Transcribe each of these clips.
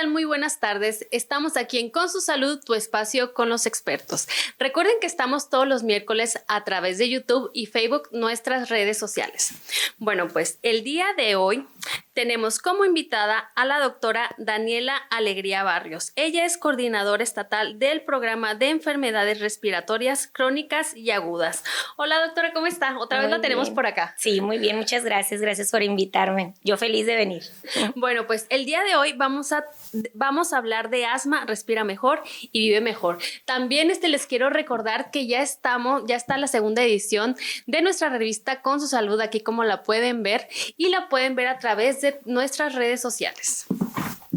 tal? Muy buenas tardes. Estamos aquí en Con su Salud, tu espacio con los expertos. Recuerden que estamos todos los miércoles a través de YouTube y Facebook, nuestras redes sociales. Bueno, pues el día de hoy tenemos como invitada a la doctora Daniela Alegría Barrios. Ella es coordinadora estatal del programa de enfermedades respiratorias crónicas y agudas. Hola, doctora, ¿cómo está? Otra vez la tenemos por acá. Sí, muy bien, muchas gracias. Gracias por invitarme. Yo feliz de venir. Bueno, pues el día de hoy vamos a hablar de asma, respira mejor y vive mejor. También les quiero recordar que ya está la segunda edición de nuestra revista Con su Salud, aquí como la pueden ver, y la pueden ver a través de nuestras redes sociales.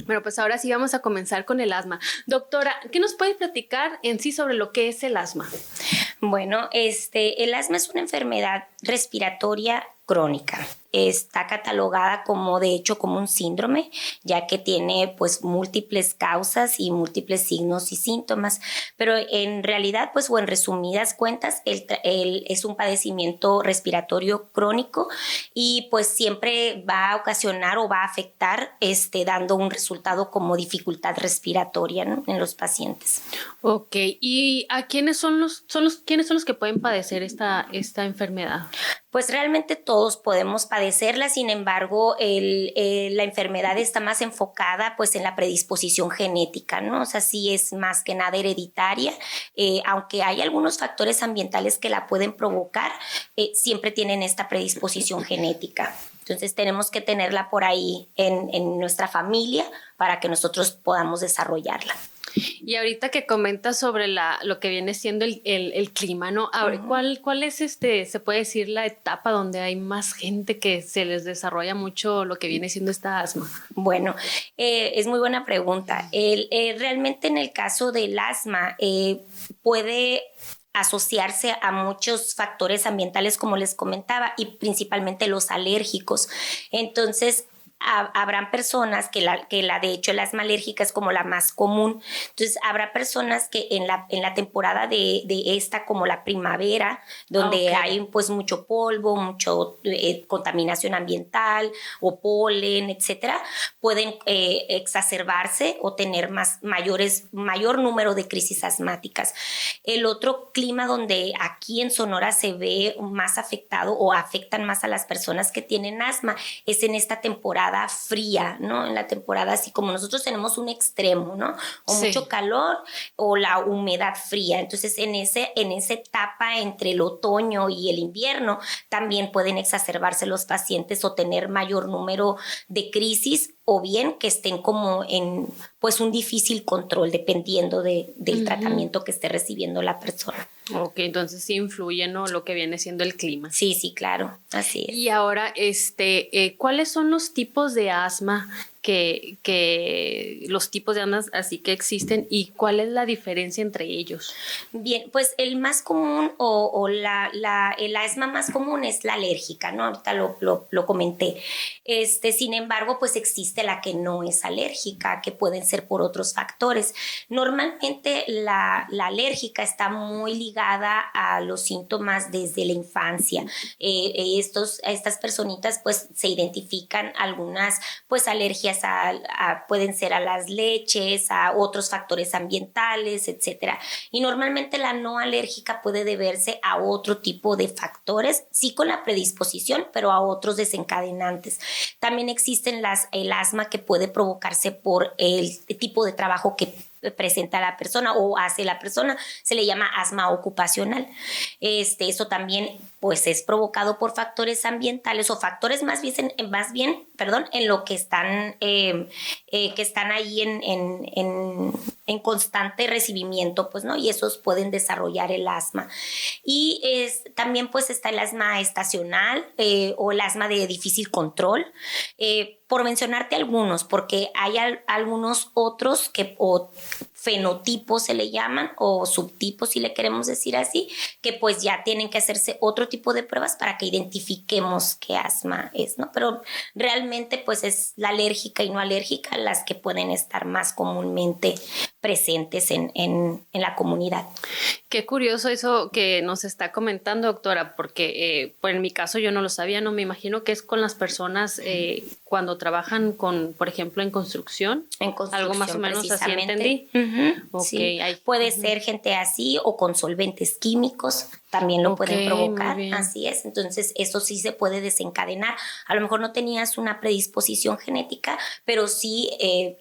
Bueno, pues ahora sí vamos a comenzar con el asma. Doctora, ¿qué nos puede platicar en sí sobre lo que es el asma? Bueno, el asma es una enfermedad respiratoria crónica. Está catalogada como un síndrome, ya que tiene pues múltiples causas y múltiples signos y síntomas, pero en realidad pues o en resumidas cuentas es un padecimiento respiratorio crónico y pues siempre va a ocasionar o va a afectar dando un resultado como dificultad respiratoria, ¿no?, en los pacientes. Ok, ¿y a quiénes son los que pueden padecer esta enfermedad? Pues realmente todos podemos padecerla, sin embargo, la enfermedad está más enfocada pues en la predisposición genética, ¿no? O sea, sí es más que nada hereditaria, aunque hay algunos factores ambientales que la pueden provocar, siempre tienen esta predisposición genética. Entonces tenemos que tenerla por ahí en nuestra familia para que nosotros podamos desarrollarla. Y ahorita que comentas sobre lo que viene siendo el clima, ¿no? Ahora, ¿cuál es se puede decir, la etapa donde hay más gente que se les desarrolla mucho lo que viene siendo esta asma? Bueno, es muy buena pregunta. Realmente en el caso del asma puede asociarse a muchos factores ambientales, como les comentaba, y principalmente los alérgicos. Entonces, habrán personas que de hecho el asma alérgica es como la más común. Entonces habrá personas que en la temporada de esta como la primavera, donde hay pues mucho polvo, mucho contaminación ambiental o polen, etcétera, pueden exacerbarse o tener mayor número de crisis asmáticas. El otro clima donde aquí en Sonora se ve más afectado o afectan más a las personas que tienen asma es en esta temporada fría, ¿no? En la temporada así como nosotros tenemos un extremo, ¿no? O sí, mucho calor o la humedad fría. Entonces en esa etapa entre el otoño y el invierno también pueden exacerbarse los pacientes o tener mayor número de crisis, o bien que estén como en pues un difícil control dependiendo del tratamiento que esté recibiendo la persona. Ok, entonces sí influye, ¿no?, lo que viene siendo el clima. Sí, claro, así es. Y ahora, ¿cuáles son los tipos de asma los tipos de asma así que existen y cuál es la diferencia entre ellos? Bien, pues el más común el asma más común es la alérgica, ¿no? Ahorita lo comenté. Sin embargo, pues existe la que no es alérgica, que pueden ser por otros factores. Normalmente la alérgica está muy ligada a los síntomas desde la infancia. Estas personitas pues se identifican algunas pues alergias pueden ser a las leches, a otros factores ambientales, etcétera. Y normalmente la no alérgica puede deberse a otro tipo de factores, sí con la predisposición, pero a otros desencadenantes. También existen el asma que puede provocarse por el tipo de trabajo que presenta la persona o hace la persona, se le llama asma ocupacional. Eso también pues es provocado por factores ambientales o factores más bien en lo que están ahí en constante recibimiento, pues, ¿no? Y esos pueden desarrollar el asma. Y también pues está el asma estacional o el asma de difícil control, por mencionarte algunos, porque hay algunos otros o fenotipos se le llaman, o subtipos si le queremos decir así, que pues ya tienen que hacerse otro tipo de pruebas para que identifiquemos qué asma es, ¿no? Pero realmente pues es la alérgica y no alérgica las que pueden estar más comúnmente presentes en la comunidad. Qué curioso eso que nos está comentando, doctora, porque pues en mi caso yo no lo sabía, no me imagino que es con las personas cuando trabajan con, por ejemplo, en construcción. En construcción, algo más o menos así precisamente. entendí. Sí. Puede ser gente así o con solventes químicos, también lo pueden provocar, así es. Entonces eso sí se puede desencadenar. A lo mejor no tenías una predisposición genética, pero sí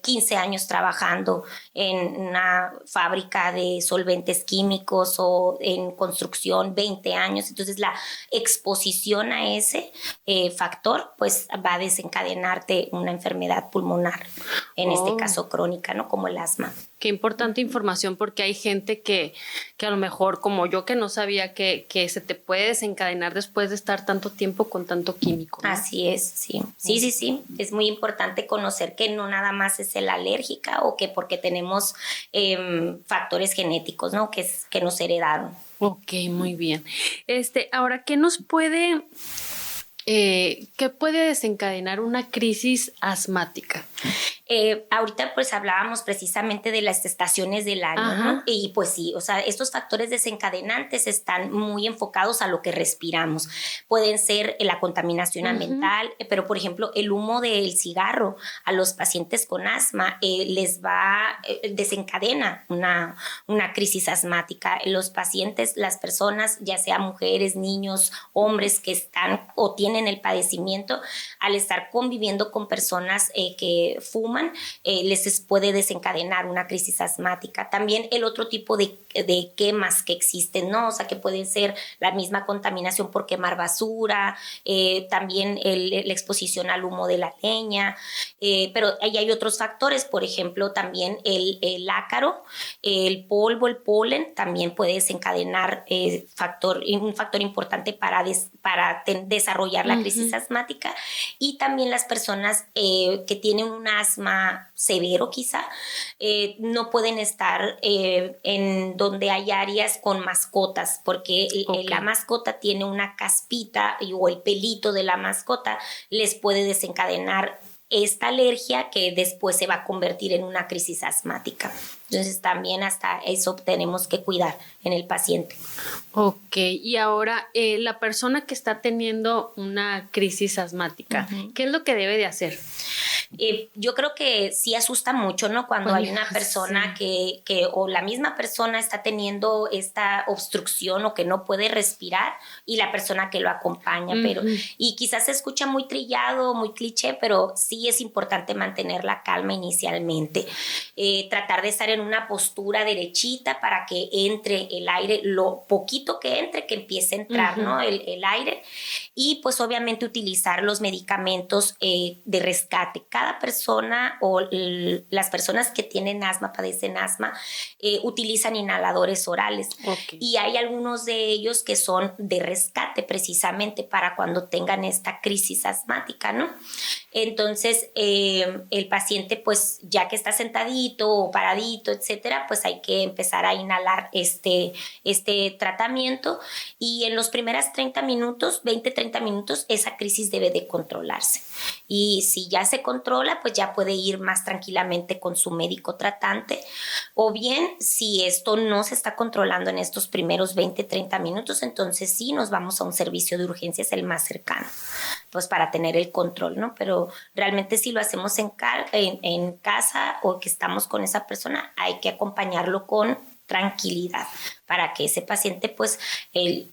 15 años trabajando en una fábrica de solventes químicos o en construcción 20 años. Entonces la exposición a ese factor pues va a desencadenarte una enfermedad pulmonar, en este caso crónica, ¿no? Como el asma. Qué importante información, porque hay gente que a lo mejor, como yo, que no sabía que se te puede desencadenar después de estar tanto tiempo con tanto químico, ¿no? Así es, sí. Sí. Es muy importante conocer que no nada más es el alérgica o que porque tenemos factores genéticos, ¿no? Que nos heredaron. Ok, muy bien. Ahora, ¿qué nos puede... ¿qué puede desencadenar una crisis asmática? Ahorita pues hablábamos precisamente de las estaciones del año, ¿no? Y pues sí, o sea, estos factores desencadenantes están muy enfocados a lo que respiramos. Pueden ser la contaminación ambiental, pero por ejemplo el humo del cigarro a los pacientes con asma les desencadena una crisis asmática. Los pacientes, las personas, ya sea mujeres, niños, hombres que están o tienen el padecimiento, al estar conviviendo con personas que fuman, les puede desencadenar una crisis asmática. También el otro tipo de quemas que existen, ¿no? O sea, que puede ser la misma contaminación por quemar basura, también la exposición al humo de la leña, pero ahí hay otros factores, por ejemplo, también el ácaro, el polvo, el polen, también puede desencadenar un factor importante para desarrollar la crisis asmática. Y también las personas que tienen un asma severo quizá, no pueden estar en donde hay áreas con mascotas, porque la mascota tiene una caspita o el pelito de la mascota les puede desencadenar esta alergia que después se va a convertir en una crisis asmática. Entonces también hasta eso tenemos que cuidar en el paciente. Ok, y ahora la persona que está teniendo una crisis asmática, ¿qué es lo que debe de hacer? Yo creo que sí asusta mucho, ¿no? Cuando hay una persona que o la misma persona está teniendo esta obstrucción o que no puede respirar y la persona que lo acompaña, y quizás se escucha muy trillado, muy cliché, pero sí es importante mantener la calma inicialmente. Tratar de estar en una postura derechita para que entre el aire, lo poquito que entre, que empiece a entrar, ¿no? El aire, y pues obviamente utilizar los medicamentos de rescate. Cada persona o las personas que tienen asma, padecen asma, utilizan inhaladores orales. Y hay algunos de ellos que son de rescate precisamente para cuando tengan esta crisis asmática, ¿no? Entonces, el paciente, pues ya que está sentadito o paradito, etcétera, pues hay que empezar a inhalar este tratamiento, y en los primeros 30 minutos, esa crisis debe de controlarse. Y si ya se controla, pues ya puede ir más tranquilamente con su médico tratante. O bien, si esto no se está controlando en estos primeros 20-30 minutos, entonces sí nos vamos a un servicio de urgencias el más cercano, pues para tener el control, ¿no? Pero realmente si lo hacemos en casa o que estamos con esa persona, hay que acompañarlo con tranquilidad para que ese paciente, pues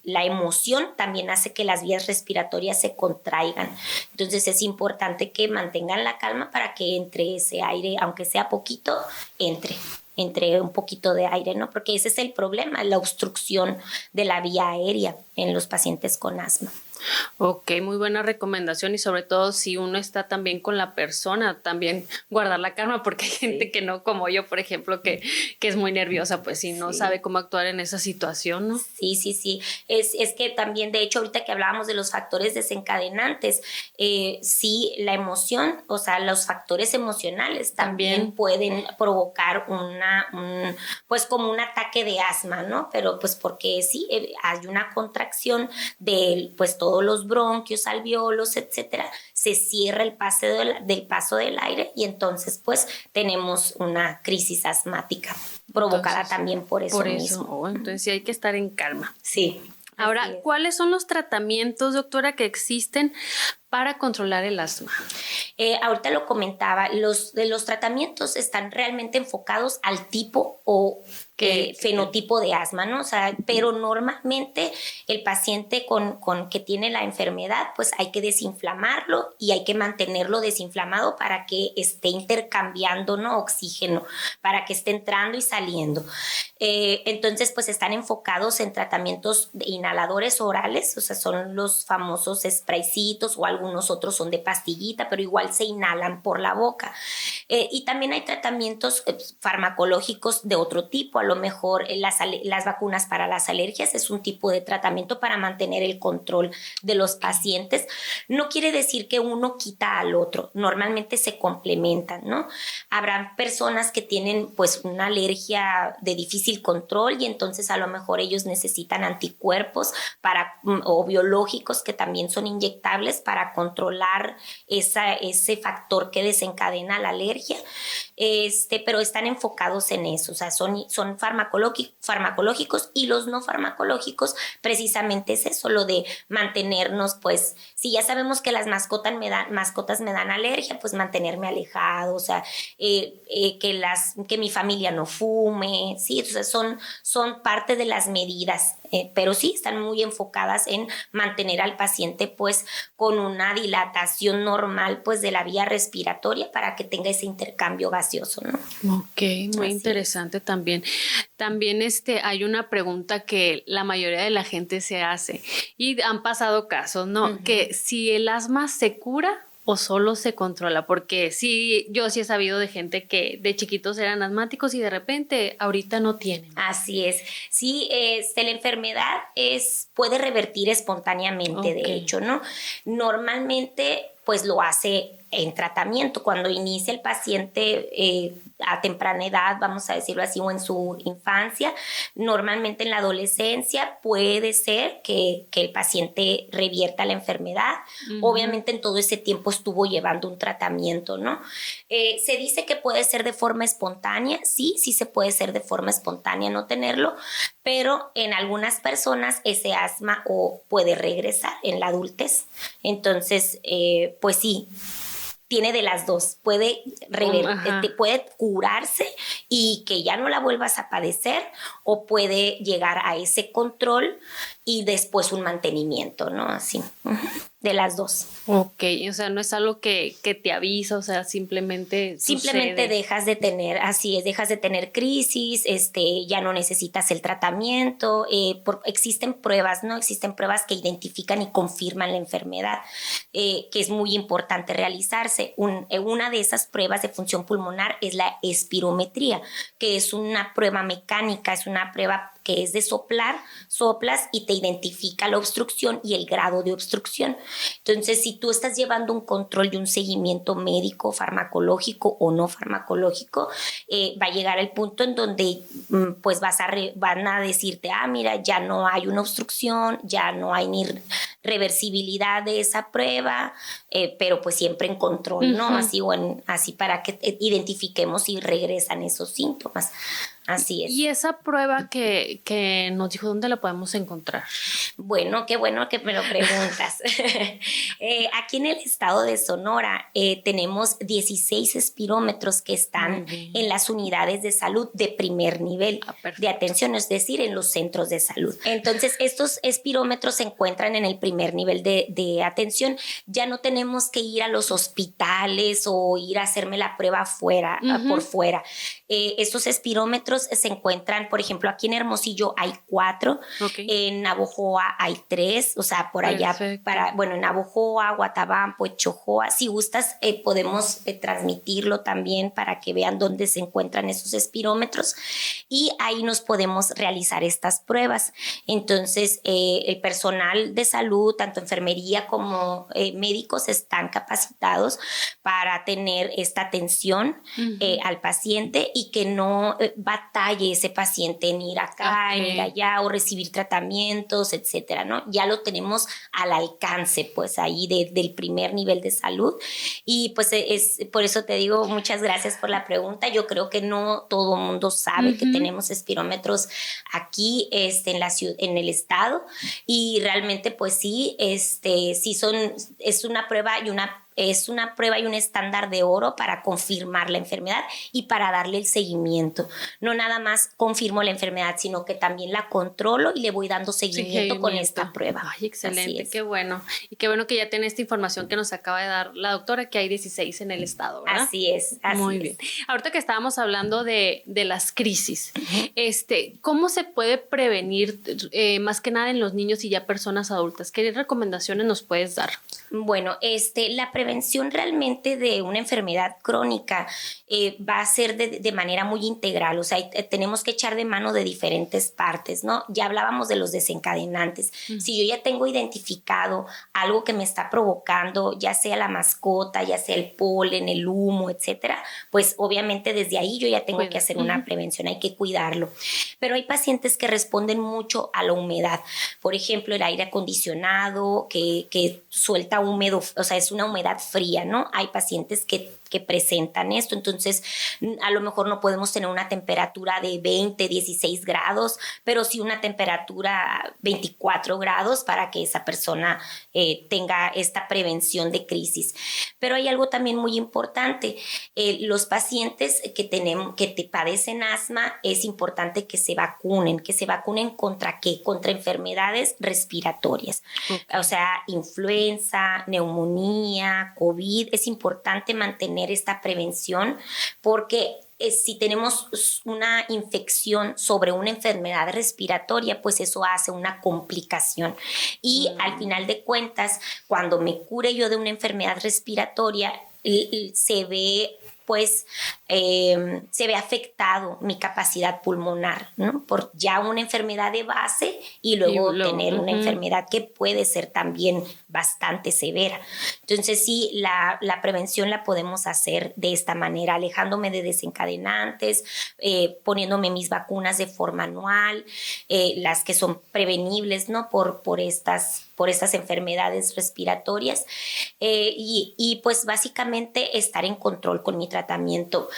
la emoción también hace que las vías respiratorias se contraigan. Entonces es importante que mantengan la calma para que entre ese aire, aunque sea poquito, entre un poquito de aire, ¿no? Porque ese es el problema, la obstrucción de la vía aérea en los pacientes con asma. Ok, muy buena recomendación, y sobre todo si uno está también con la persona, también guardar la calma, porque hay gente que no, como yo, por ejemplo, que es muy nerviosa, pues si no sabe cómo actuar en esa situación, ¿no? Sí. Es que también, de hecho, ahorita que hablábamos de los factores desencadenantes, sí, la emoción, o sea, los factores emocionales también pueden provocar pues como un ataque de asma, ¿no? Pero pues porque sí, hay una contracción de pues todos los bronquios, alvéolos, etcétera, se cierra el paso del aire y entonces pues tenemos una crisis asmática provocada Entonces, también por eso mismo. Oh, entonces sí hay que estar en calma. Sí. Ahora, ¿cuáles son los tratamientos, doctora, que existen para controlar el asma? Ahorita lo comentaba, los tratamientos están realmente enfocados al tipo o fenotipo de asma, ¿no? O sea, pero normalmente el paciente con que tiene la enfermedad, pues hay que desinflamarlo y hay que mantenerlo desinflamado para que esté intercambiando, ¿no? Oxígeno, para que esté entrando y saliendo. Entonces, pues están enfocados en tratamientos de inhaladores orales, o sea, son los famosos spraycitos o algunos otros son de pastillita, pero igual se inhalan por la boca. Y también hay tratamientos farmacológicos de otro tipo. A lo mejor las vacunas para las alergias es un tipo de tratamiento para mantener el control de los pacientes. No quiere decir que uno quita al otro, normalmente se complementan, ¿no? Habrá personas que tienen pues una alergia de difícil control y entonces a lo mejor ellos necesitan anticuerpos o biológicos que también son inyectables para controlar ese factor que desencadena la alergia, pero están enfocados en eso, o sea, son farmacológicos y los no farmacológicos precisamente es eso, lo de mantenernos, pues, si ya sabemos que las mascotas me dan alergia, pues mantenerme alejado, o sea, que mi familia no fume, sí, o sea, son parte de las medidas, pero sí están muy enfocadas en mantener al paciente pues con una dilatación normal pues de la vía respiratoria para que tenga ese intercambio gaseoso, ¿no? Ok, muy interesante también. También hay una pregunta que la mayoría de la gente se hace y han pasado casos, ¿no? Uh-huh. Que si el asma se cura o solo se controla, porque sí, yo sí he sabido de gente que de chiquitos eran asmáticos y de repente ahorita no tienen. Así es. Sí, la enfermedad puede revertir espontáneamente, de hecho, ¿no? Normalmente, pues lo hace en tratamiento. Cuando inicia el paciente a temprana edad, vamos a decirlo así, o en su infancia, normalmente en la adolescencia puede ser que el paciente revierta la enfermedad. Uh-huh. Obviamente en todo ese tiempo estuvo llevando un tratamiento, ¿no? Se dice que puede ser de forma espontánea, sí se puede ser de forma espontánea no tenerlo, pero en algunas personas ese asma puede regresar en la adultez. Entonces, pues sí, tiene de las dos, puede curarse y que ya no la vuelvas a padecer, o puede llegar a ese control y después un mantenimiento, ¿no? Así, de las dos. Ok, o sea, no es algo que te avisa, o sea, simplemente sucede. Dejas de tener crisis, ya no necesitas el tratamiento, existen pruebas, ¿no? Existen pruebas que identifican y confirman la enfermedad, que es muy importante realizarse. Una de esas pruebas de función pulmonar es la espirometría, que es una prueba mecánica, es una prueba que es de soplas y te identifica la obstrucción y el grado de obstrucción. Entonces, si tú estás llevando un control y un seguimiento médico, farmacológico o no farmacológico, va a llegar el punto en donde pues van a decirte, mira, ya no hay una obstrucción, ya no hay ni reversibilidad de esa prueba, pero pues siempre en control, ¿no? Uh-huh. Así para que identifiquemos si regresan esos síntomas. Así es. ¿Y esa prueba que nos dijo, dónde la podemos encontrar? Bueno, qué bueno que me lo preguntas. Aquí en el estado de Sonora tenemos 16 espirómetros que están en las unidades de salud de primer nivel de atención, es decir, en los centros de salud. Entonces, estos espirómetros se encuentran en el primer nivel de atención. Ya no tenemos que ir a los hospitales o ir a hacerme la prueba por fuera. Estos espirómetros se encuentran, por ejemplo, aquí en Hermosillo hay 4, en Navojoa hay 3, o sea, por allá, en Navojoa, Guatabampo, Chojoa, si gustas, podemos transmitirlo también para que vean dónde se encuentran esos espirómetros y ahí nos podemos realizar estas pruebas. Entonces, el personal de salud, tanto enfermería como médicos, están capacitados para tener esta atención al paciente y que no va a batalle ese paciente en ir acá, en ir allá o recibir tratamientos, etcétera, ¿no? Ya lo tenemos al alcance, pues ahí del primer nivel de salud. Y pues por eso te digo, muchas gracias por la pregunta. Yo creo que no todo el mundo sabe que tenemos espirómetros aquí en la ciudad, en el estado, y realmente pues sí, es una prueba y un estándar de oro para confirmar la enfermedad y para darle el seguimiento. No nada más confirmo la enfermedad, sino que también la controlo y le voy dando seguimiento con esta prueba. Ay, excelente, qué bueno. Y qué bueno que ya tiene esta información que nos acaba de dar la doctora, que hay 16 en el estado, ¿verdad? Así es. Muy bien. Ahorita que estábamos hablando de las crisis, ¿cómo se puede prevenir más que nada en los niños y ya personas adultas? ¿Qué recomendaciones nos puedes dar? Bueno, la prevención realmente de una enfermedad crónica va a ser de manera muy integral, o sea, tenemos que echar de mano de diferentes partes, ¿no? Ya hablábamos de los desencadenantes. Si yo ya tengo identificado algo que me está provocando, ya sea la mascota, ya sea el polen, el humo, etcétera, pues obviamente desde ahí yo ya tengo que hacer una prevención, hay que cuidarlo. Pero hay pacientes que responden mucho a la humedad. Por ejemplo, el aire acondicionado que suelta húmedo, o sea, es una humedad fría, ¿no? Hay pacientes que presentan esto, entonces a lo mejor no podemos tener una temperatura de 20, 16 grados, pero sí una temperatura 24 grados para que esa persona tenga esta prevención de crisis. Pero hay algo también muy importante, los pacientes que te padecen asma, es importante que se vacunen ¿contra qué? Contra enfermedades respiratorias, o sea, influenza, neumonía, COVID. Es importante mantener esta prevención porque si tenemos una infección sobre una enfermedad respiratoria, pues eso hace una complicación. Y al final de cuentas, cuando me cure yo de una enfermedad respiratoria, se ve afectado mi capacidad pulmonar, ¿no? Por ya una enfermedad de base y luego tener una enfermedad que puede ser también bastante severa. Entonces sí, la prevención la podemos hacer de esta manera, alejándome de desencadenantes, poniéndome mis vacunas de forma anual, las que son prevenibles, ¿no? por estas enfermedades respiratorias, y pues básicamente estar en control con mi tratamiento.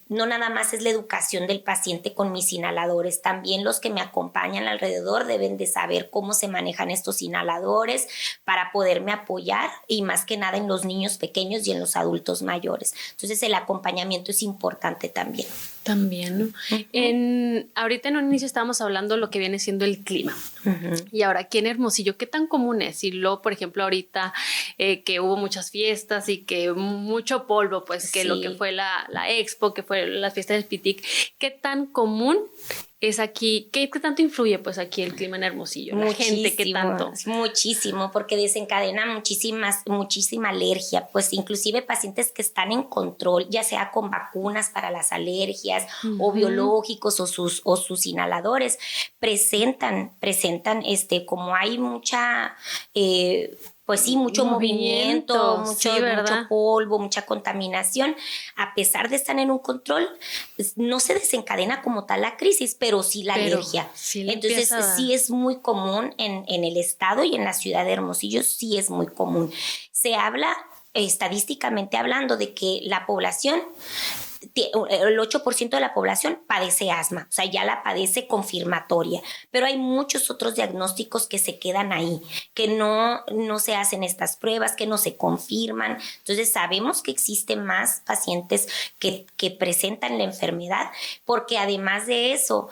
No nada más es la educación del paciente con mis inhaladores, también los que me acompañan alrededor deben de saber cómo se manejan estos inhaladores para poderme apoyar, y más que nada en los niños pequeños y en los adultos mayores. Entonces el acompañamiento es importante también. También, ¿no? Ahorita en un inicio estábamos hablando de lo que viene siendo el clima. Y ahora aquí en Hermosillo, ¿qué tan común es? Y luego, por ejemplo, ahorita que hubo muchas fiestas y que mucho polvo, pues que lo que fue la expo, que fue las fiestas del Pitic, ¿qué tan común es aquí? ¿Qué tanto influye pues aquí el clima en Hermosillo? La gente, ¿qué tanto? Muchísimo, porque desencadena muchísima alergia, pues inclusive pacientes que están en control, ya sea con vacunas para las alergias o biológicos o sus inhaladores, presentan como hay mucha pues sí, mucho movimiento, mucho polvo, mucha contaminación. A pesar de estar en un control, pues no se desencadena como tal la crisis, pero sí la alergia. Sí, entonces sí es muy común en el estado y en la ciudad de Hermosillo, sí es muy común. Se habla, estadísticamente hablando, de que la población, el 8% de la población padece asma, o sea, ya la padece confirmatoria, pero hay muchos otros diagnósticos que se quedan ahí, que no se hacen estas pruebas, que no se confirman. Entonces sabemos que existen más pacientes que presentan la enfermedad, porque además de eso,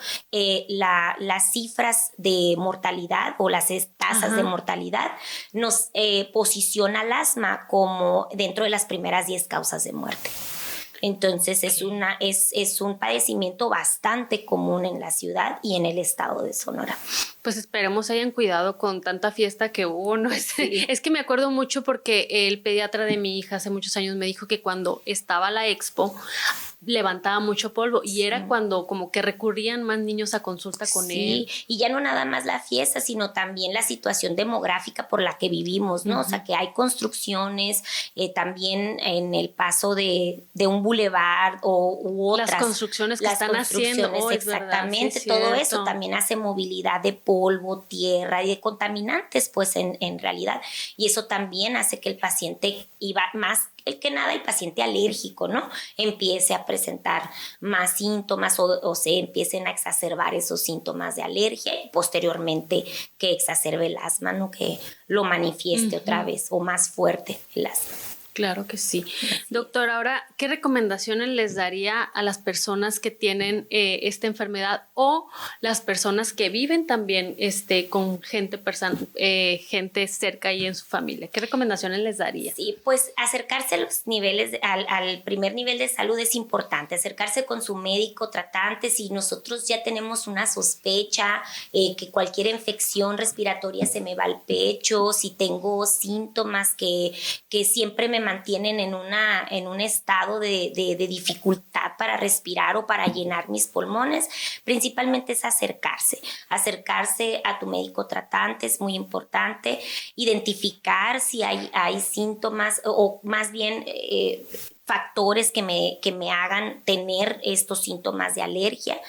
las cifras de mortalidad o las tasas de mortalidad nos posiciona al asma como dentro de las primeras 10 causas de muerte. Entonces es un padecimiento bastante común en la ciudad y en el estado de Sonora. Pues esperemos hayan cuidado con tanta fiesta que hubo, ¿no? Sí. Es que me acuerdo mucho porque el pediatra de mi hija hace muchos años me dijo que cuando estaba la expo, levantaba mucho polvo y era cuando como que recurrían más niños a consulta con él. Sí, y ya no nada más la fiesta, sino también la situación demográfica por la que vivimos, ¿no? O sea, que hay construcciones, también en el paso de un bulevar u otras. Las construcciones que están haciendo hoy, exactamente, sí, todo eso también hace movilidad de polvo, tierra y de contaminantes, pues en realidad. Y eso también hace que el paciente iba más que nada el paciente alérgico, ¿no? Empiece a presentar más síntomas o se empiecen a exacerbar esos síntomas de alergia y posteriormente que exacerbe el asma, ¿no? Que lo manifieste otra vez o más fuerte el asma. Claro que sí. Doctor, ahora, ¿qué recomendaciones les daría a las personas que tienen esta enfermedad o las personas que viven también con gente cerca ahí en su familia? ¿Qué recomendaciones les daría? Sí, pues acercarse a los niveles, al primer nivel de salud es importante, acercarse con su médico tratante. Si nosotros ya tenemos una sospecha que cualquier infección respiratoria se me va al pecho, si tengo síntomas que siempre me mantienen en un estado de dificultad para respirar o para llenar mis pulmones, principalmente es acercarse a tu médico tratante, es muy importante, identificar si hay síntomas o más bien factores que me hagan tener estos síntomas de alergia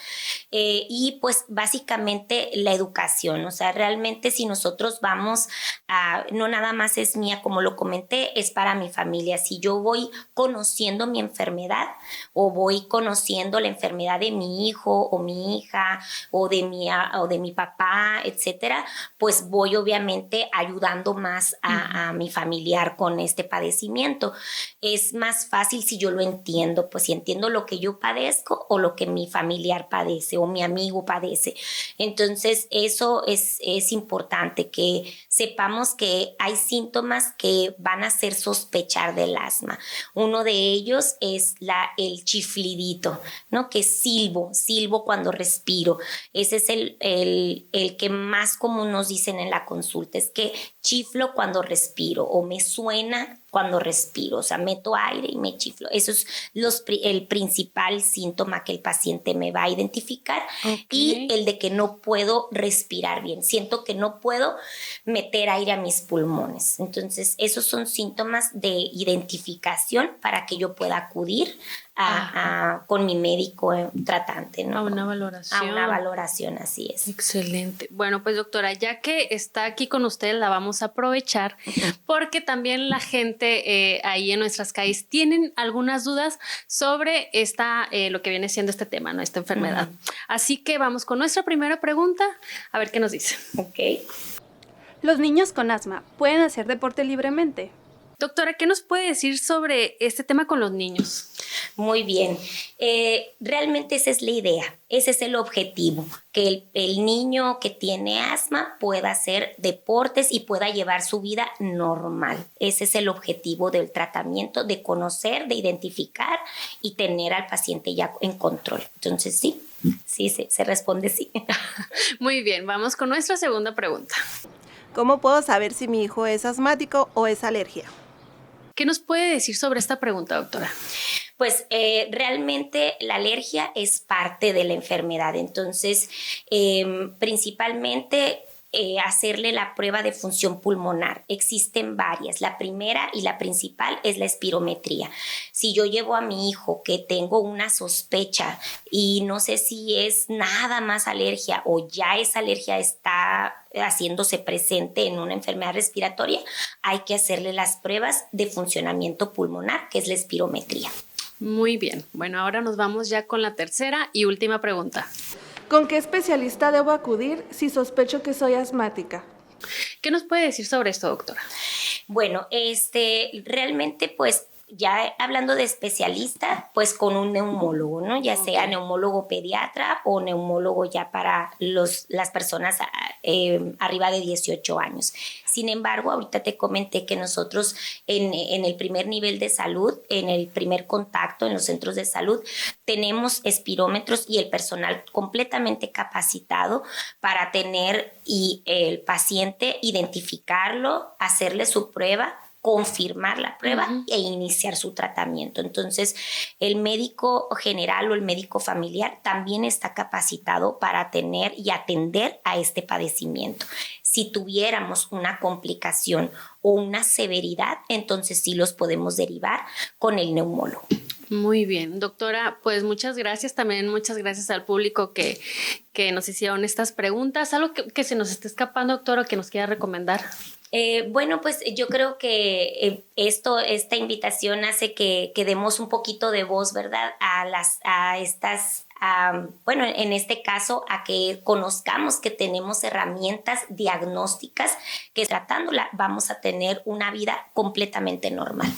y pues básicamente la educación, o sea, realmente si nosotros vamos a, no nada más es mía como lo comenté, es para mi familia, si yo voy conociendo mi enfermedad o voy conociendo la enfermedad de mi hijo o mi hija o de mi papá, etcétera, pues voy obviamente ayudando más a mi familiar con este padecimiento. Es más fácil si yo lo entiendo, pues si entiendo lo que yo padezco o lo que mi familiar padece o mi amigo padece. Entonces eso es importante que sepamos que hay síntomas que van a hacer sospechar del asma. Uno de ellos es el chiflidito, ¿no? Que silbo cuando respiro. Ese es el que más común nos dicen en la consulta, es que chiflo cuando respiro o me suena cuando respiro, o sea, meto aire y me chiflo. Eso es el principal síntoma que el paciente me va a identificar. Okay. Y el de que no puedo respirar bien. Siento que no puedo meter aire a mis pulmones. Entonces, esos son síntomas de identificación para que yo pueda acudir con mi médico tratante, ¿no? A una valoración. A una valoración, así es. Excelente. Bueno, pues doctora, ya que está aquí con usted, la vamos a aprovechar porque también la gente ahí en nuestras calles tienen algunas dudas sobre lo que viene siendo este tema, ¿no? Esta enfermedad. Así que vamos con nuestra primera pregunta, a ver qué nos dice. Ok. ¿Los niños con asma pueden hacer deporte libremente? Doctora, ¿qué nos puede decir sobre este tema con los niños? Muy bien. Realmente esa es la idea, ese es el objetivo, que el niño que tiene asma pueda hacer deportes y pueda llevar su vida normal. Ese es el objetivo del tratamiento, de conocer, de identificar y tener al paciente ya en control. Entonces sí, se responde sí. Muy bien, vamos con nuestra segunda pregunta. ¿Cómo puedo saber si mi hijo es asmático o es alergia? ¿Qué nos puede decir sobre esta pregunta, doctora? Pues realmente la alergia es parte de la enfermedad, entonces principalmente hacerle la prueba de función pulmonar. Existen varias. La primera y la principal es la espirometría. Si yo llevo a mi hijo que tengo una sospecha y no sé si es nada más alergia o ya esa alergia está haciéndose presente en una enfermedad respiratoria, hay que hacerle las pruebas de funcionamiento pulmonar, que es la espirometría. Muy bien. Bueno, ahora nos vamos ya con la tercera y última pregunta. ¿Con qué especialista debo acudir si sospecho que soy asmática? ¿Qué nos puede decir sobre esto, doctora? Bueno, realmente pues ya hablando de especialista, pues con un neumólogo, ¿no? Ya sea neumólogo pediatra o neumólogo ya para las personas arriba de 18 años. Sin embargo, ahorita te comenté que nosotros en el primer nivel de salud, en el primer contacto en los centros de salud, tenemos espirómetros y el personal completamente capacitado para tener y el paciente identificarlo, hacerle su prueba, confirmar la prueba e iniciar su tratamiento. Entonces, el médico general o el médico familiar también está capacitado para atender a este padecimiento. Si tuviéramos una complicación o una severidad, entonces sí los podemos derivar con el neumólogo. Muy bien, doctora, pues muchas gracias también, muchas gracias al público que nos hicieron estas preguntas. ¿Algo que se nos esté escapando, doctora, que nos quiera recomendar? Bueno, pues yo creo que esta invitación hace que demos un poquito de voz, ¿verdad? Bueno, en este caso, a que conozcamos que tenemos herramientas diagnósticas que tratándola vamos a tener una vida completamente normal.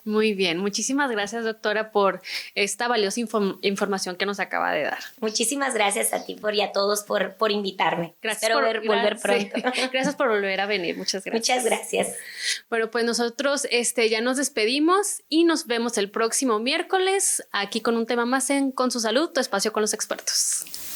Muy bien, muchísimas gracias, doctora, por esta valiosa información que nos acaba de dar. Muchísimas gracias a ti y a todos por invitarme. Espero volver pronto. Sí. Gracias por volver a venir, muchas gracias. Muchas gracias. Bueno, pues nosotros ya nos despedimos y nos vemos el próximo miércoles aquí con un tema más en Con su Salud, tu espacio con los expertos.